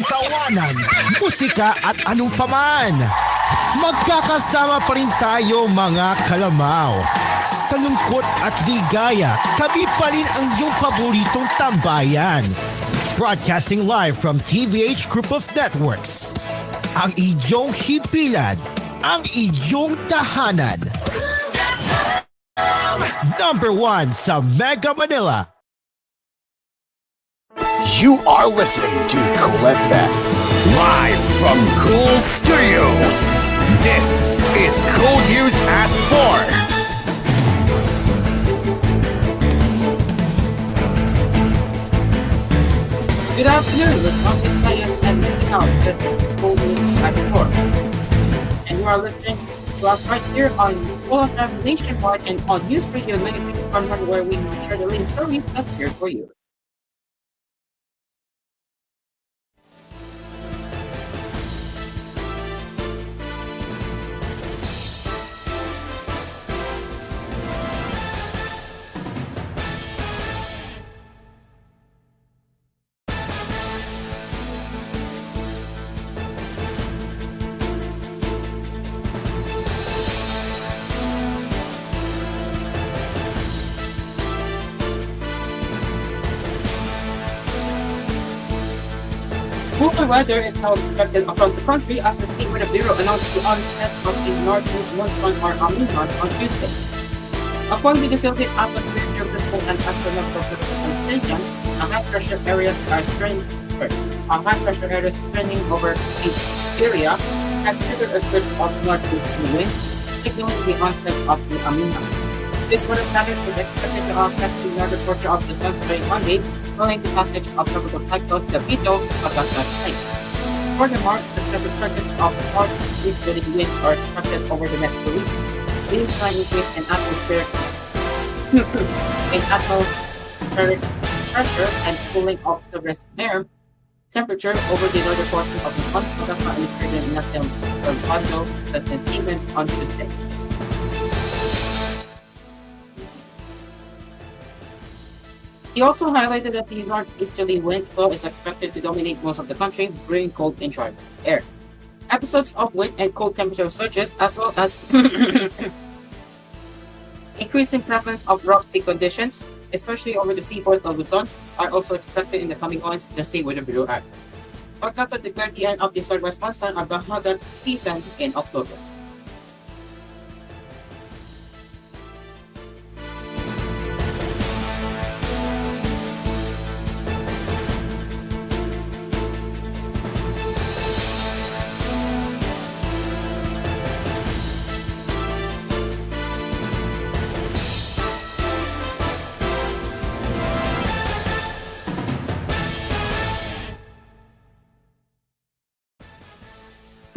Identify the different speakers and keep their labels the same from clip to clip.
Speaker 1: tawanan, musika at anong paman. Magkakasama pa rin tayo mga kalamaw. Sa lungkot at ligaya, kami pa rin ang iyong paboritong tambayan. Broadcasting live from TVH Group of Networks. Ang iyong himpilan, ang iyong tahanan. Number 1 sa Mega Manila.
Speaker 2: You are listening to Cool FM, live from Cool Studios. This is koolNews at 4.
Speaker 3: Good afternoon, with Marcus Payas and Nicky House. This is koolNews at 4. And you are listening to us right here on Cool FM Nationwide and on News Radio 96.1, where we share the latest stories that's here for you. Cooler weather is now expected across the country as the State Weather Bureau announced the onset of a northeast monsoon or El Niño on Tuesday. According to the Philippine Atmosphere Geophysical and Astronomical Station, a high pressure area spreading over the area has triggered a surge of northeast wind, signaling the onset of the El Niño. This weather pattern is expected to affect the northern portion of the country Monday, following the passage of tropical cyclone Gabito across that state. Furthermore, the surges of northeasterly winds are expected over the next 2 weeks, leading to an increase in atmospheric pressure and cooling of surface air temperature over the northern portion of the country. That's not indicated in nothing from Pando that is even on Tuesday. He also highlighted that the northeasterly wind flow is expected to dominate most of the country, bringing cold and dry air. Episodes of wind and cold temperature surges, as well as increasing prevalence of rough sea conditions, especially over the seaboard of Luzon, are also expected in the coming months, the State Weather Bureau added. Pagkasa declared the end of the southwest monsoon or Bahagat season in October.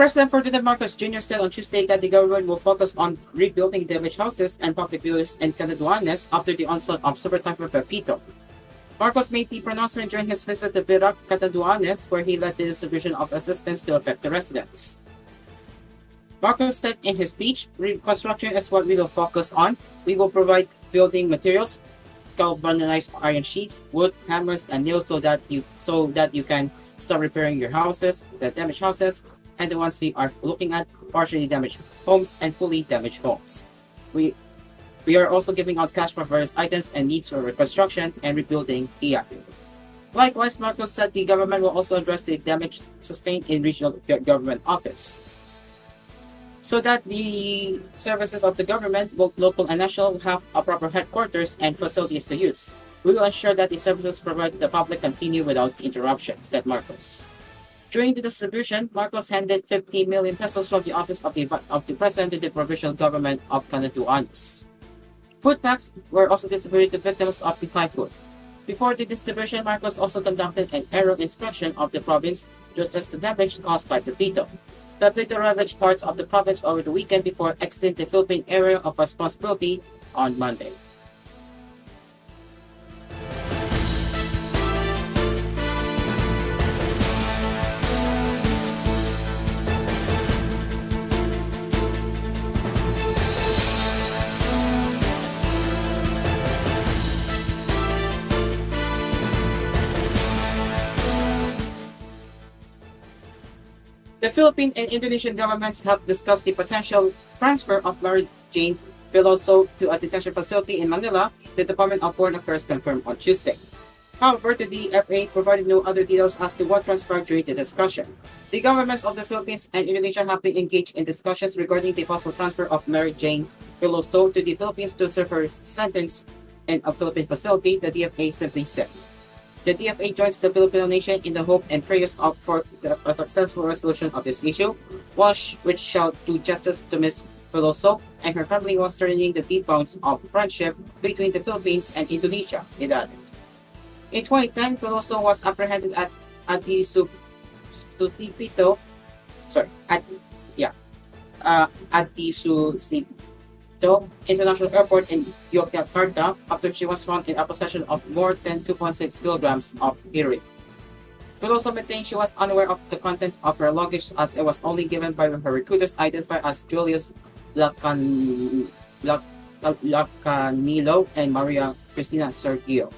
Speaker 3: President Ferdinand Marcos Jr. said on Tuesday that the government will focus on rebuilding damaged houses and public buildings in Catanduanes after the onslaught of Super Typhoon Pepito. Marcos made the pronouncement during his visit to Virac, Catanduanes, where he led the distribution of assistance to affected residents. Marcos said in his speech, reconstruction is what we will focus on. We will provide building materials, galvanized iron sheets, wood, hammers, and nails so that you can start repairing your houses, the damaged houses, and the ones we are looking at, partially damaged homes and fully damaged homes. We are also giving out cash for various items and needs for reconstruction and rebuilding here. Likewise, Marcos said the government will also address the damage sustained in regional government office, so that the services of the government, both local and national, will have a proper headquarters and facilities to use. We will ensure that the services provided to the public continue without interruption, said Marcos. During the distribution, Marcos handed 50 million pesos from the office of the President to the provincial government of Catanduanes. Food packs were also distributed to victims of the typhoon. Before the distribution, Marcos also conducted an aerial inspection of the province to assess the damage caused by Pepito. Pepito ravaged parts of the province over the weekend before exiting the Philippine area of responsibility on Monday. The Philippine and Indonesian governments have discussed the potential transfer of Mary Jane Veloso to a detention facility in Manila, the Department of Foreign Affairs confirmed on Tuesday. However, the DFA provided no other details as to what transpired during the discussion. The governments of the Philippines and Indonesia have been engaged in discussions regarding the possible transfer of Mary Jane Veloso to the Philippines to serve her sentence in a Philippine facility, the DFA simply said. The DFA joins the Filipino nation in the hope and prayers for a successful resolution of this issue, which shall do justice to Ms. Veloso and her family while strengthening the deep bonds of friendship between the Philippines and Indonesia, it added. In 2010, Veloso was apprehended at the Sucipito, at the Sucipito International Airport in Yogyakarta after she was found in a possession of more than 2.6 kilograms of heroin. Veloso maintained she was unaware of the contents of her luggage as it was only given by her recruiters identified as Julius Lacanilo and Maria Cristina Sergio.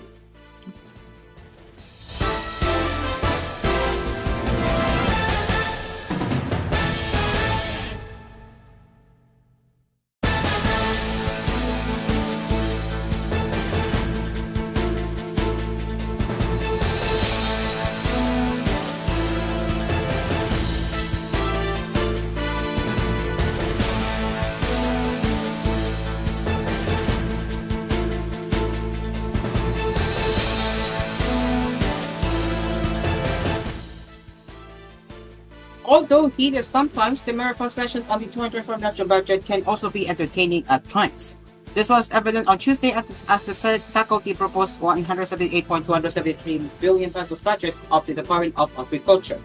Speaker 3: Although heated sometimes, the marathon sessions on the 2024 national budget can also be entertaining at times. This was evident on Tuesday as the Senate tackled the proposed 178.273 billion pesos budget of the Department of Agriculture.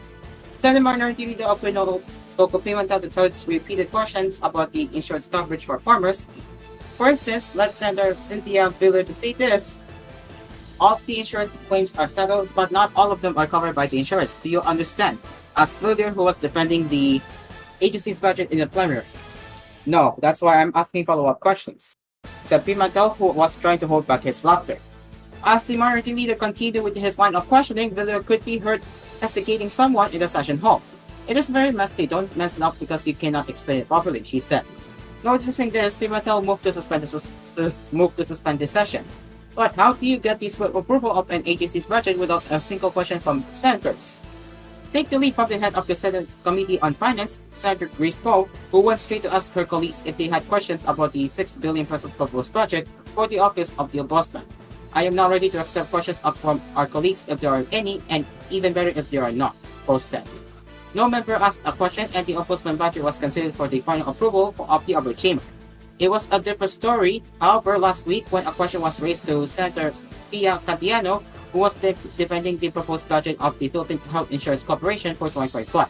Speaker 3: Senate Minority Leader Aquino Pimentel III's repeated questions about the insurance coverage for farmers. For instance, led Senator Cynthia Villar to say this: all of the insurance claims are settled, but not all of them are covered by the insurance. Do you understand? Asked Villar, who was defending the agency's budget in the plenary. No, that's why I'm asking follow-up questions, said Pimentel, who was trying to hold back his laughter. As the minority leader continued with his line of questioning, Villar could be heard castigating someone in the session hall. It is very messy, don't mess it up because you cannot explain it properly, she said. Noticing this, Pimentel moved to suspend the session. But how do you get the swift approval of an agency's budget without a single question from senators? Take the lead from the head of the Senate Committee on Finance, Senator Grace Poe, who went straight to ask her colleagues if they had questions about the 6 billion pesos proposed budget for the Office of the Ombudsman. I am now ready to accept questions from our colleagues if there are any, and even better if there are not, Poe said. No member asked a question, and the Ombudsman budget was considered for the final approval of the upper chamber. It was a different story, however, last week when a question was raised to Senator Pia Catiano, who was defending the proposed budget of the Philippine Health Insurance Corporation for 2025.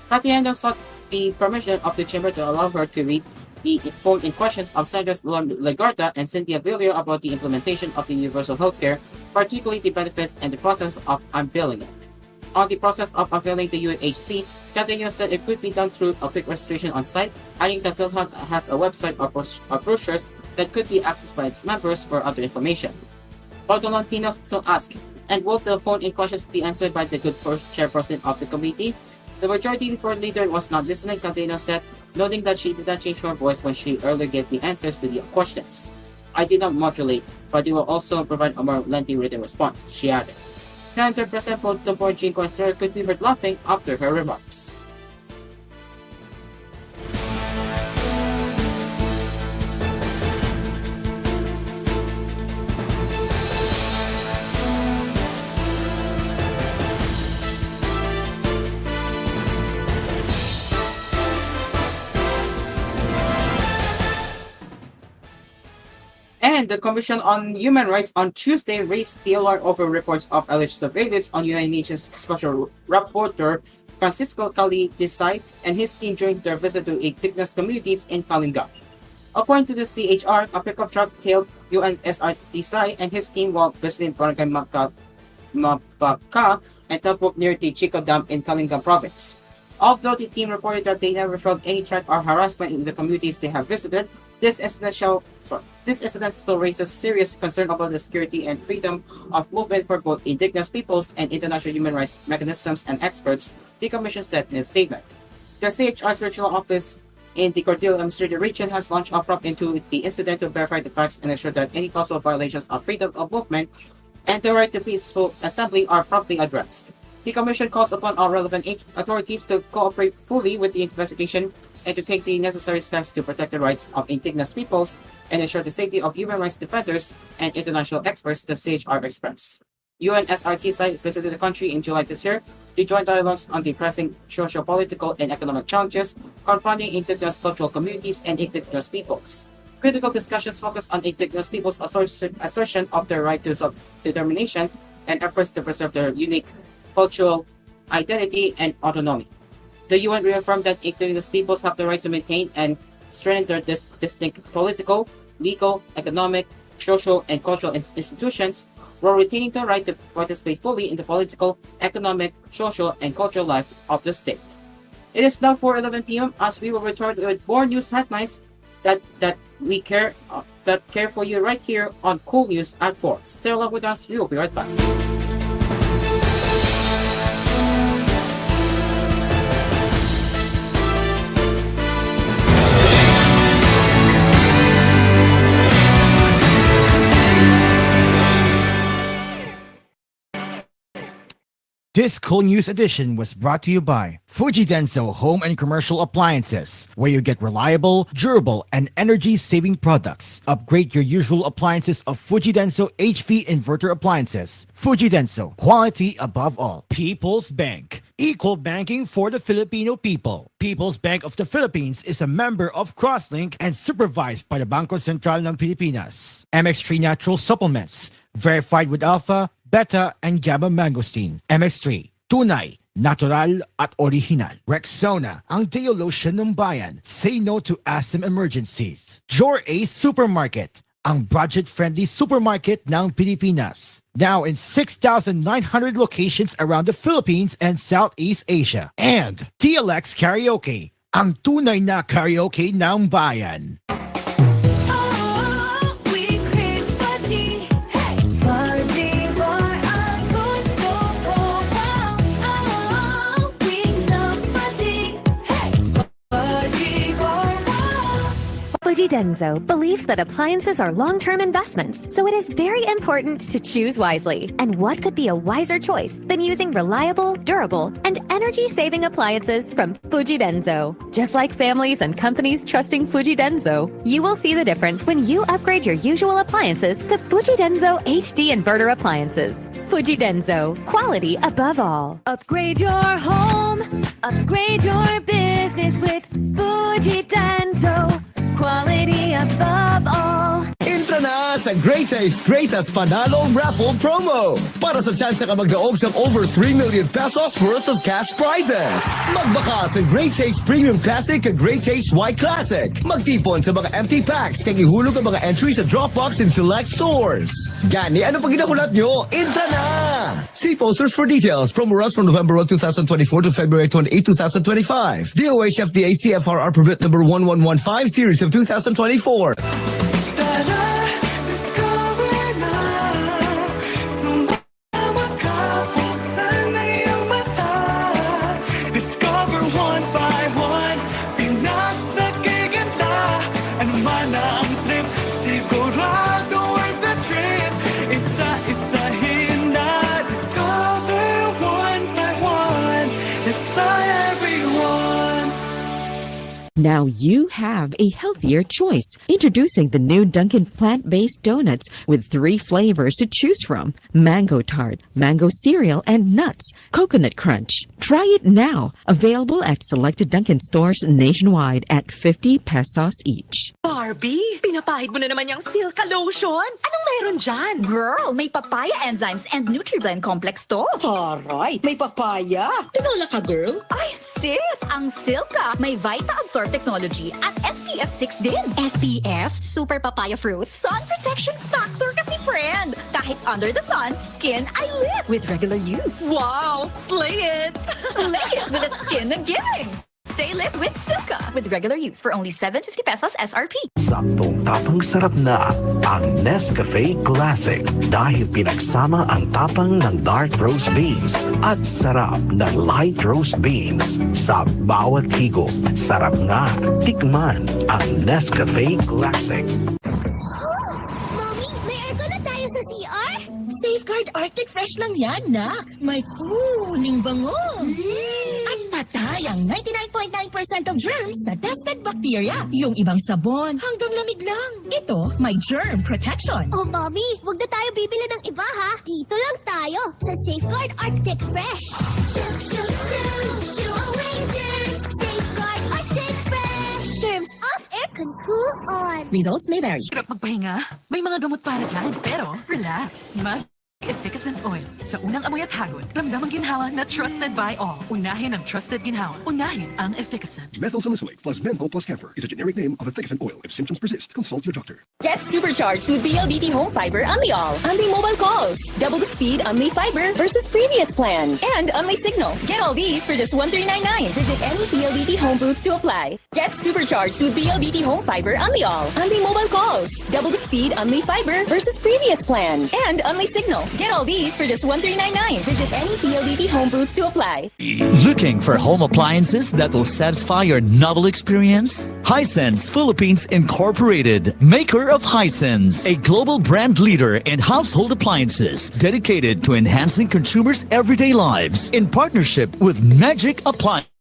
Speaker 3: Catiano sought the permission of the chamber to allow her to read the phone-in questions of Senators Legarda and Cynthia Villar about the implementation of the universal healthcare, particularly the benefits and the process of unveiling it. On the process of unveiling the UHC, Catiano said it could be done through a quick registration on site, adding that PhilHealth has a website or brochures that could be accessed by its members for other information. Tolentino still asked, and will the phone-in questions be answered by the good chairperson of the committee? The majority leader was not listening, Catiano said, noting that she did not change her voice when she earlier gave the answers to the questions. I did not modulate, but you will also provide a more lengthy written response, she added. Senator President Pro Jean Consuelo could be heard laughing after her remarks. And the Commission on Human Rights on Tuesday raised the alarm over reports of alleged surveillance on United Nations Special Rapporteur Francisco Cali Desai and his team during their visit to indigenous communities in Kalinga. According to the CHR, a pickup truck tailed UNSR Desai and his team while visiting Barangay Mapaka and Tapok near the Chico Dam in Kalinga province. Although the team reported that they never felt any threat or harassment in the communities they have visited, this incident still raises serious concern about the security and freedom of movement for both indigenous peoples and international human rights mechanisms and experts, the Commission said in a statement. The CHR's regional office in the Cordillera Administrative Region has launched a probe into the incident to verify the facts and ensure that any possible violations of freedom of movement and the right to peaceful assembly are promptly addressed. The Commission calls upon all relevant authorities to cooperate fully with the investigation and to take the necessary steps to protect the rights of indigenous peoples and ensure the safety of human rights defenders and international experts, the CHR expressed. UNSRT site visited the country in July this year to join dialogues on the pressing socio-political and economic challenges confronting indigenous cultural communities and indigenous peoples. Critical discussions focus on indigenous peoples' assertion of their right to self-determination and efforts to preserve their unique cultural identity and autonomy. The UN reaffirmed that indigenous peoples have the right to maintain and strengthen their distinct political, legal, economic, social, and cultural institutions while retaining the right to participate fully in the political, economic, social, and cultural life of the state. It is now 4:11 p.m. as we will return with more news headlines that care for you right here on Cool News at 4. Stay along with us. We will be right back.
Speaker 1: This Cool News edition was brought to you by Fuji Denso Home and Commercial Appliances, where you get reliable, durable, and energy-saving products. Upgrade your usual appliances of Fuji Denso HV inverter appliances. Fuji Denso, quality above all. People's Bank, equal banking for the Filipino people. People's Bank of the Philippines is a member of Crosslink and supervised by the Bangko Sentral ng Pilipinas. MX3 Natural Supplements, verified with alpha, beta, and gamma mangosteen. MX3, tunay, natural at original. Rexona, ang deo lotion ng bayan. Say no to asthma emergencies. Jor Ace Supermarket, ang budget-friendly supermarket ng Pilipinas. Now in 6,900 locations around the Philippines and Southeast Asia. And TLX Karaoke, ang tunay na karaoke ng bayan.
Speaker 4: Fuji Denso believes that appliances are long-term investments, so it is very important to choose wisely. And what could be a wiser choice than using reliable, durable, and energy-saving appliances from Fuji Denso? Just like families and companies trusting Fuji Denso, you will see the difference when you upgrade your usual appliances to Fuji Denso HD inverter appliances. Fuji Denso, quality above all. Upgrade your home, upgrade your business with Fuji Denso. Quality above all.
Speaker 5: Intra na sa Great Taste Greatest Panalo Raffle Promo para sa chance ka magdaog sa over 3 million pesos worth of cash prizes. Magbaka sa Great Taste Premium Classic at Great Taste White Classic. Magtipon sa mga empty packs kaya ihulog ang mga entries sa Dropbox in select stores. Gani, ano pag ginakulat nyo? Intra na! See posters for details. Promo runs from November 1, 2024 to February 28, 2025. DOH FDA CFRR permit number 1115 series of 2024.
Speaker 6: Now you have a healthier choice. Introducing the new Dunkin' plant-based donuts with 3 flavors to choose from: mango tart, mango cereal, and nuts, coconut crunch. Try it now. Available at selected Dunkin' stores nationwide at 50 pesos each.
Speaker 7: Barbie, pinapahid mo na naman yung Silka Lotion. Anong meron dyan?
Speaker 8: Girl, may papaya enzymes and NutriBlend complex to.
Speaker 7: Taray, may papaya. Tinola ka, girl.
Speaker 8: Ay, sis! Ang Silka may Vita Absorb technology at SPF 6 din.
Speaker 9: SPF? Super papaya fruit?
Speaker 8: Sun protection factor kasi, friend. Kahit under the sun, skin ay lit with regular use.
Speaker 7: Wow, slay it.
Speaker 8: Slay it with the skin na gigs. Stay lit with Silka with regular use for only 750 pesos SRP.
Speaker 10: Saktong tapang sarap na ang Nescafe Classic dahil pinagsama ang tapang ng dark roast beans at sarap ng light roast beans sa bawat higop. Sarap nga, tikman ang Nescafe Classic.
Speaker 9: Mommy, may aircon na tayo sa CR?
Speaker 7: Safeguard Arctic Fresh lang yan, nak. May cooling bango. At patay ang 99.9% of germs sa tested bacteria. Yung ibang sabon hanggang lamig lang. Ito, may germ protection.
Speaker 9: Oh, Mommy, wag na tayo bibili ng iba ha. Dito lang tayo sa Safeguard Arctic Fresh. Shoo away germs. Safeguard Arctic Fresh. Germs off, aircon cool on.
Speaker 7: Results may vary.
Speaker 11: Hirap magpahinga. May mga gamot para dyan. Pero, relax. Efficacent Oil. Sa unang amoy at hagod, ramdam ang ginhawa na trusted by all. Unahin ang trusted ginhawa. Unahin ang Efficacent.
Speaker 12: Methyl salicylate plus menthol plus camphor is a generic name of Efficacent Oil. If symptoms persist, consult your doctor.
Speaker 13: Get supercharged with PLDT Home Fiber Unli All. Unli mobile calls. Double the speed Unli Fiber versus previous plan. And Unli Signal. Get all these for just $1399. Visit any PLDT Home booth to apply. Get supercharged with PLDT Home Fiber Unli All. Unli mobile calls. Double the speed Unli Fiber versus previous plan. And Unli Signal. Get all these for just $1399. Visit any PLDT Home booth to apply.
Speaker 14: Looking for home appliances that will satisfy your novel experience? Hisense Philippines Incorporated, maker of Hisense, a global brand leader in household appliances dedicated to enhancing consumers' everyday lives, in partnership with Magic Appliance.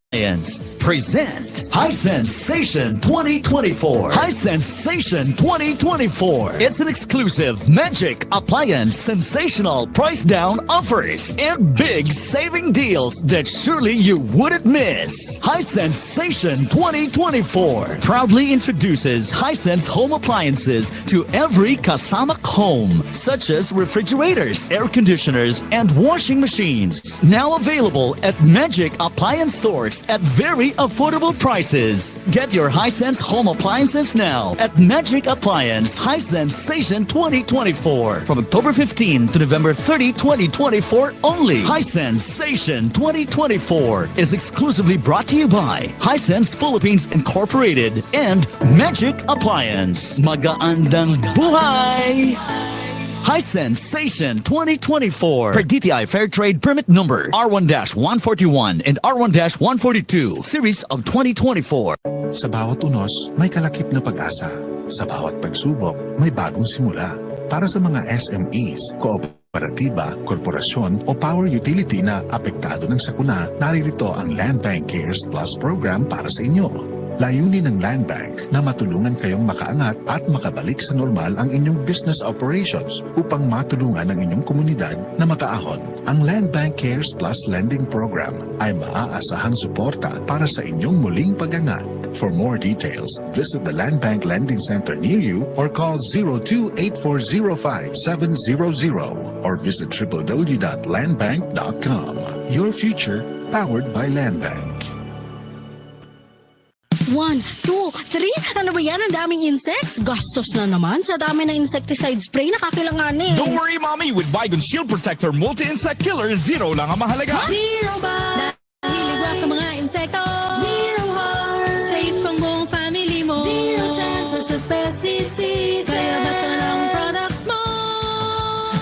Speaker 14: Present Hisense Station 2024. Hisense Station 2024. It's an exclusive Magic Appliance sensational price down offers and big saving deals that surely you wouldn't miss. Hisense Station 2024 proudly introduces Hisense home appliances to every Kasamak home, such as refrigerators, air conditioners, and washing machines. Now available at Magic Appliance stores at very affordable prices. Get your Hisense home appliances now at Magic Appliance Hisense Station 2024 from October 15 to November 30, 2024 only. Hisense Station 2024 is exclusively brought to you by Hisense Philippines Incorporated and Magic Appliance. Magaandang buhay! Hisense Station 2024 per DTI Fair Trade Permit Number R1-141 and R1-142 Series of 2024.
Speaker 15: Sa bawat unos, may kalakip na pag-asa. Sa bawat pagsubok, may bagong simula. Para sa mga SMEs, kooperatiba, korporasyon o power utility na apektado ng sakuna, naririto ang Land Bank Cares Plus program para sa inyo. Layunin ng Land Bank na matulungan kayong makaangat at makabalik sa normal ang inyong business operations upang matulungan ang inyong komunidad na makaahon. Ang Land Bank Cares Plus Lending Program ay maaasahang suporta para sa inyong muling pag-angat. For more details, visit the Land Bank Lending Center near you or call 02-8405-700 or visit www.landbank.com. Your future powered by Land Bank.
Speaker 16: 1, 2, 3. Ano ba yan? Ang daming insects. Gastos na naman sa dami ng insecticide spray na kakailanganin.
Speaker 17: Don't worry, Mommy. With Baygon Shield Protector Multi-Insect Killer, zero lang ang mahalaga.
Speaker 16: Zero ba? Dahil iwak ang mga insekto. Zero harm. Safe ang buong family mo. Zero chances of pest disease. Kaya bato ng products mo.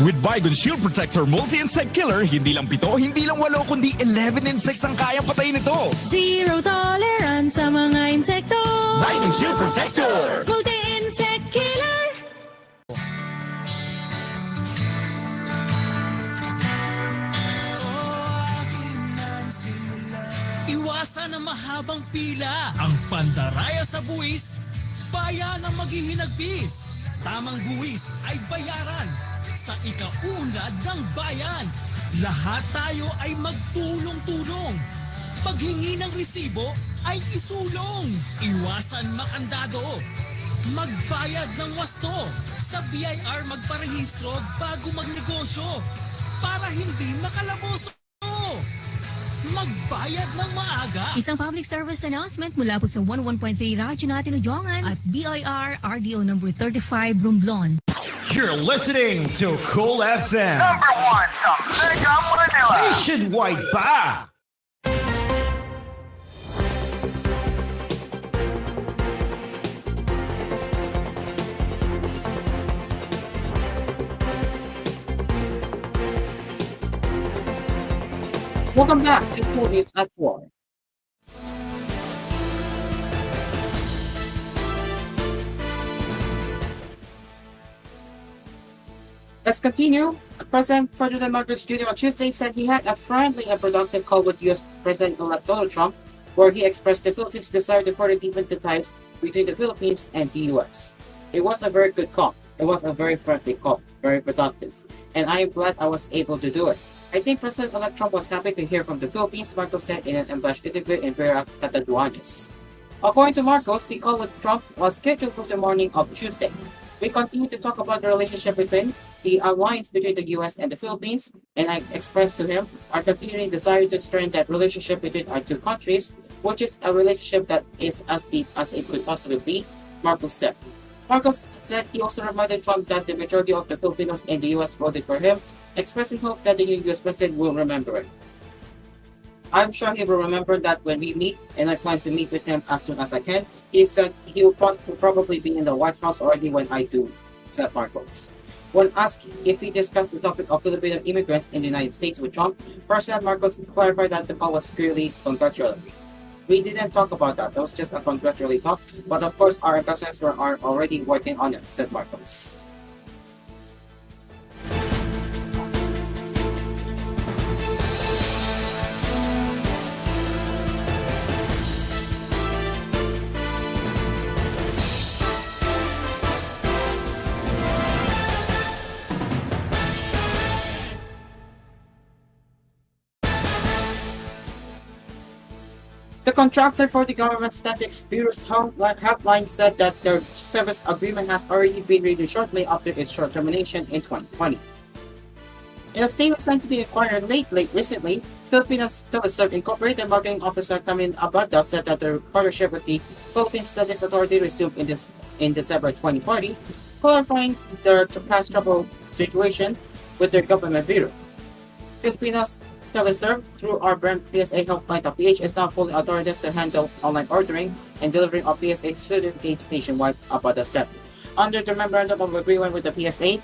Speaker 17: With Baygon Shield Protector Multi-Insect Killer, hindi lang 7, hindi lang 8, kundi 11 insects ang kayang patayin nito.
Speaker 16: Zero tolerance sa mga insekto.
Speaker 17: Baygon Shield Protector
Speaker 16: Multi-Insect Killer.
Speaker 18: Iwasan ang mahabang pila. Ang pandaraya sa buwis, bayan ang maghihinagpis. Tamang buwis ay bayaran sa ikaunlad ng bayan. Lahat tayo ay magtulong-tulong. Paghingi ng resibo ay isulong. Iwasan makandado. Magbayad ng wasto. Sa BIR magparehistro bago magnegosyo para hindi makalaboso. Magbayad ng maaga.
Speaker 19: Isang public service announcement mula po sa 101.3 Radyo natin Ujongan at BIR RDO number 35 Romblon.
Speaker 1: You're listening to Cool FM.
Speaker 2: Number 1 sa Mega Manila.
Speaker 1: Nationwide pa!
Speaker 3: Welcome back to koolNews at 4. Let's continue. President Ferdinand Marcos Jr. on Tuesday said he had a friendly and productive call with U.S. President-elect Donald Trump, where he expressed the Philippines' desire to further deepen the ties between the Philippines and the U.S. It was a very good call. It was a very friendly call, very productive, and I am glad I was able to do it. I think President-elect Trump was happy to hear from the Philippines, Marcos said in an embellished interview in Vera Catanduanes. According to Marcos, the call with Trump was scheduled for the morning of Tuesday. We continue to talk about the relationship between the alliance between the U.S. and the Philippines, and I expressed to him our continuing desire to strengthen that relationship between our two countries, which is a relationship that is as deep as it could possibly be, Marcos said. Marcos said he also reminded Trump that the majority of the Filipinos in the U.S. voted for him, expressing hope that the new U.S. president will remember it. I'm sure he will remember that when we meet, and I plan to meet with him as soon as I can. He said he will probably be in the White House already when I do, said Marcos. When asked if he discussed the topic of Filipino immigrants in the United States with Trump, President Marcos clarified that the call was purely congratulatory. We didn't talk about that. It was just a congratulatory talk, but of course our ambassadors are already working on it, said Marcos. The contractor for the government statistics bureau's helpline said that their service agreement has already been renewed shortly after its short termination in 2020. In a statement sent to the Inquirer recently, Filipinas Teleserve Incorporated marketing officer Carmen Abada said that their partnership with the Philippine Statistics Authority resumed in December 2020, clarifying their past trouble situation with their government bureau. Filipinas Teleserve, through our brand PSA Helpline.ph, is now fully authorized to handle online ordering and delivering of PSA certificates nationwide, Abada said. Under the memorandum of agreement with the PSA,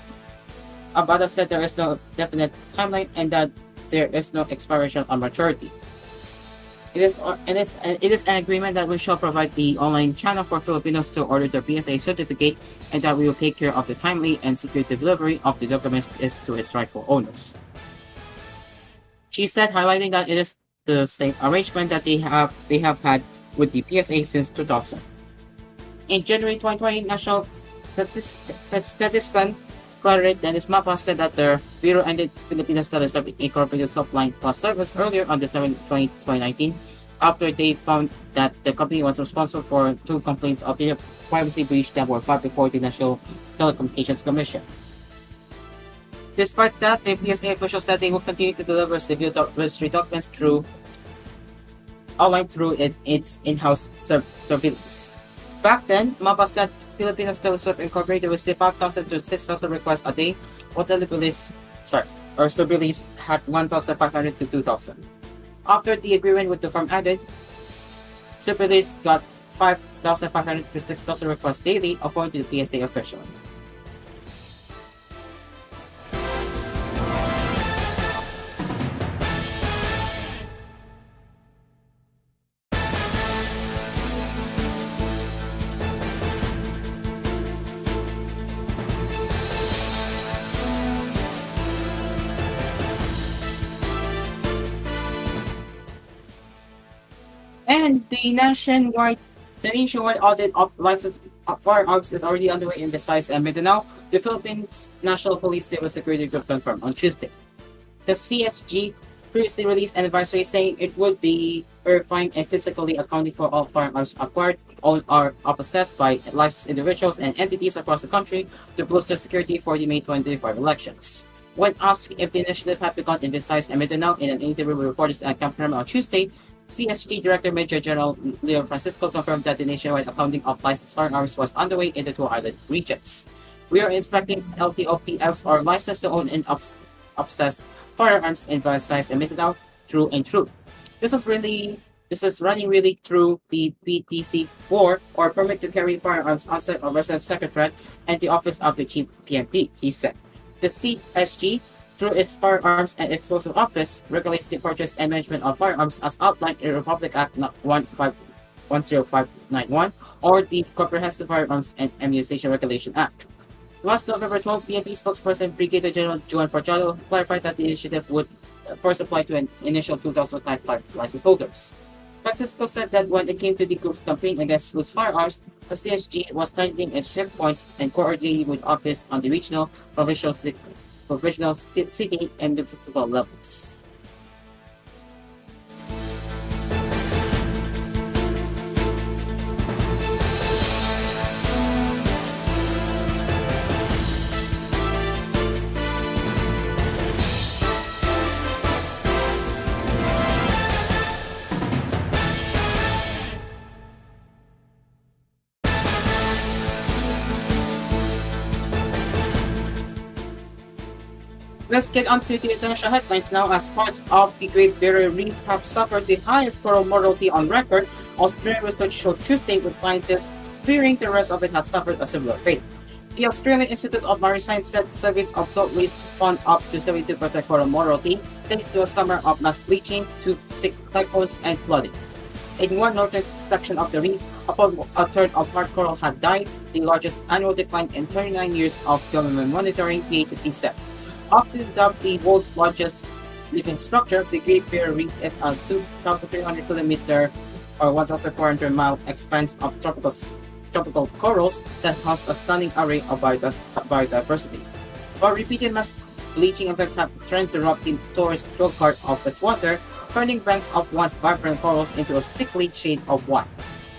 Speaker 3: Abada said there is no definite timeline and that there is no expiration on maturity. It is an agreement that we shall provide the online channel for Filipinos to order the PSA certificate, and that we will take care of the timely and secure delivery of the documents to its rightful owners. She said, highlighting that it is the same arrangement that they have had with the PSA since 2000. In January 2020, National Statistician Claret Dennis Mapa said that their bureau ended Filipinas Teleserve Incorporated Softline Plus service earlier on December 20, 2019 after they found that the company was responsible for 2 complaints of data privacy breach that were filed before the National Telecommunications Commission. Despite that, the PSA official said they will continue to deliver civil registry documents online through its in-house surveillance. Back then, MAPA said Filipinas Teleserve Incorporated received 5,000 to 6,000 requests a day, while surveillance had 1,500 to 2,000. After the agreement with the firm ended, surveillance got 5,500 to 6,000 requests daily, according to the PSA official. And the nationwide audit of licensed firearms is already underway in Visayas and Mindanao, the Philippines National Police Civil Security Group confirmed on Tuesday. The CSG previously released an advisory saying it would be verifying and physically accounting for all firearms acquired, owned, or possessed by licensed individuals and entities across the country to boost their security for the May 2025 elections. When asked if the initiative had begun in Visayas and Mindanao in an interview with reporters at Camp Crema on Tuesday, CSG Director Major General Leo Francisco confirmed that the nationwide accounting of licensed firearms was underway in the 2 island regions. We are inspecting LTOPFs or licensed to own and possess firearms in Visayas and Mindanao through and through. This is running really through the PTC-4 or Permit to Carry Firearms Outside of Residence Secretariat and the Office of the Chief PNP, he said. The CSG through its Firearms and Explosive Office, regulates the purchase and management of firearms as outlined in Republic Act 10591 or the Comprehensive Firearms and Ammunition Regulation Act. Last November 12, PNP spokesperson Brigadier General Juan Forjado clarified that the initiative would first apply to an initial 2005 license holders. Francisco said that when it came to the group's campaign against loose firearms, the CSG was tightening its checkpoints and coordinating with office on the regional, provincial, city, and municipal levels. Let's get on to the international headlines now. As parts of the Great Barrier Reef have suffered the highest coral mortality on record, Australian research showed Tuesday, with scientists fearing the rest of it has suffered a similar fate. The Australian Institute of Marine Science said surveys of thought reefs found up to 72% coral mortality thanks to a summer of mass bleaching, to cyclones, and flooding. In one northern section of the reef, about a third of hard coral had died, the largest annual decline in 39 years of government monitoring, PhD step. Often dubbed the world's largest living structure, the Great Barrier Reef is a 2,300 kilometer or 1,400 mile expanse of tropical corals that house a stunning array of biodiversity. While repeated mass bleaching events have threatened to rob the tourist cart of its water, turning banks of once vibrant corals into a sickly shade of white.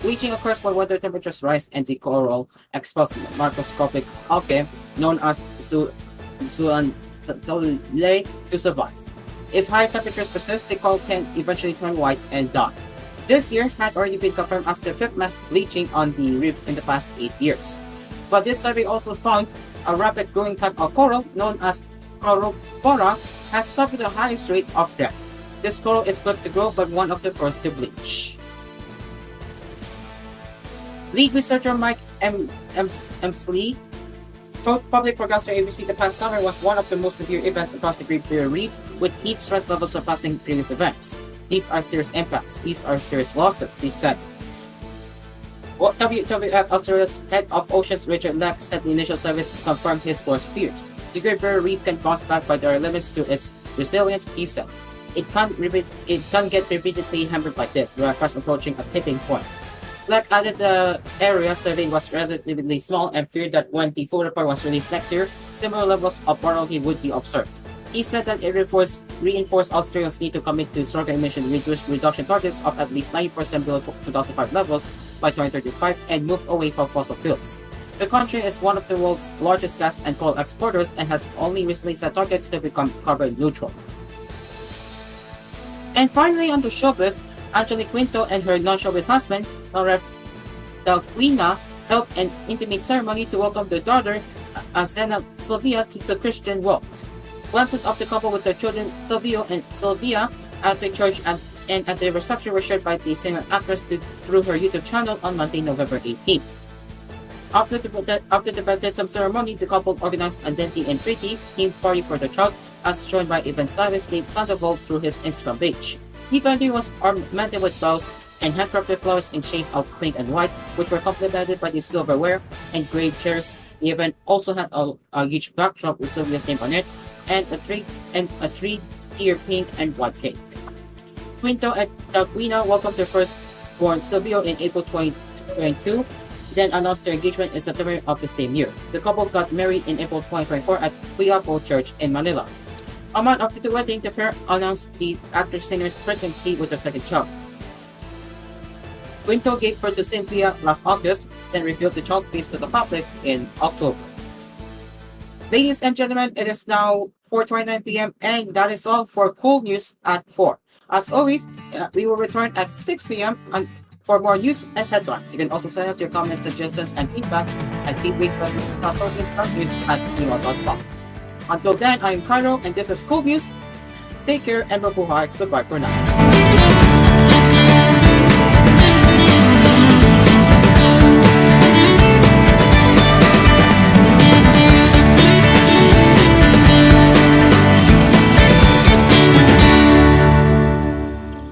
Speaker 3: Bleaching occurs when water temperatures rise and the coral expels macroscopic algae known as zooxanthellae to survive. If high temperatures persist, the coral can eventually turn white and die. This year had already been confirmed as the fifth mass bleaching on the reef in the past 8 years. But this survey also found a rapid growing type of coral known as Coropora has suffered the highest rate of death. This coral is quick to grow but one of the first to bleach. Lead researcher Mike Emsley told public broadcaster ABC the past summer was one of the most severe events across the Great Barrier Reef, with heat stress levels surpassing previous events. These are serious impacts. These are serious losses, he said. WWF Australia's head of oceans, Richard Leck, said the initial surveys confirmed his worst fears. The Great Barrier Reef can bounce back, but there are limits to its resilience, he said. It can't get repeatedly hammered like this. We are fast approaching a tipping point. Black added the area surveyed was relatively small and feared that when the full report was released next year, similar levels of mortality would be observed. He said that it reinforced Australia's need to commit to stronger emission reduction targets of at least 90% below 2005 levels by 2035 and move away from fossil fuels. The country is one of the world's largest gas and coal exporters and has only recently set targets to become carbon neutral. And finally, on to showbiz, Angelique Quinto and her non-showbiz husband, Ref Dalquina, held an intimate ceremony to welcome their daughter, Zena Sylvia, to the Christian world. Glimpses of the couple with their children, Silvio and Sylvia, at the church and at the reception were shared by the singer-actress through her YouTube channel on Monday, November 18th. After the baptism ceremony, the couple organized a Denti and Pretty themed party for the child, as shown by event stylist Nate Sandoval through his Instagram page. The venue was ornamented with bows and handcrafted flowers in shades of pink and white, which were complemented by the silverware and gray chairs. The event also had a huge backdrop with Sylvia's name on it, and a three-tier pink and white cake. Quinto and Dalquina welcomed their firstborn Silvio in April 2022, then announced their engagement in September of the same year. The couple got married in April 2024 at Quiapo Church in Manila. A month after the wedding, the pair announced the actor-singer's pregnancy with their second child. Quinto gave birth to Cynthia last August, then revealed the child's face to the public in October. Ladies and gentlemen, it is now 4:29 p.m. and that is all for Cool News at 4. As always, we will return at 6 p.m. for more news and headlines. You can also send us your comments, suggestions, and feedback at feedback@news@gmail.com. Until then, I am Cairo, and this is Cool News. Take care and mabuhay. Goodbye for now.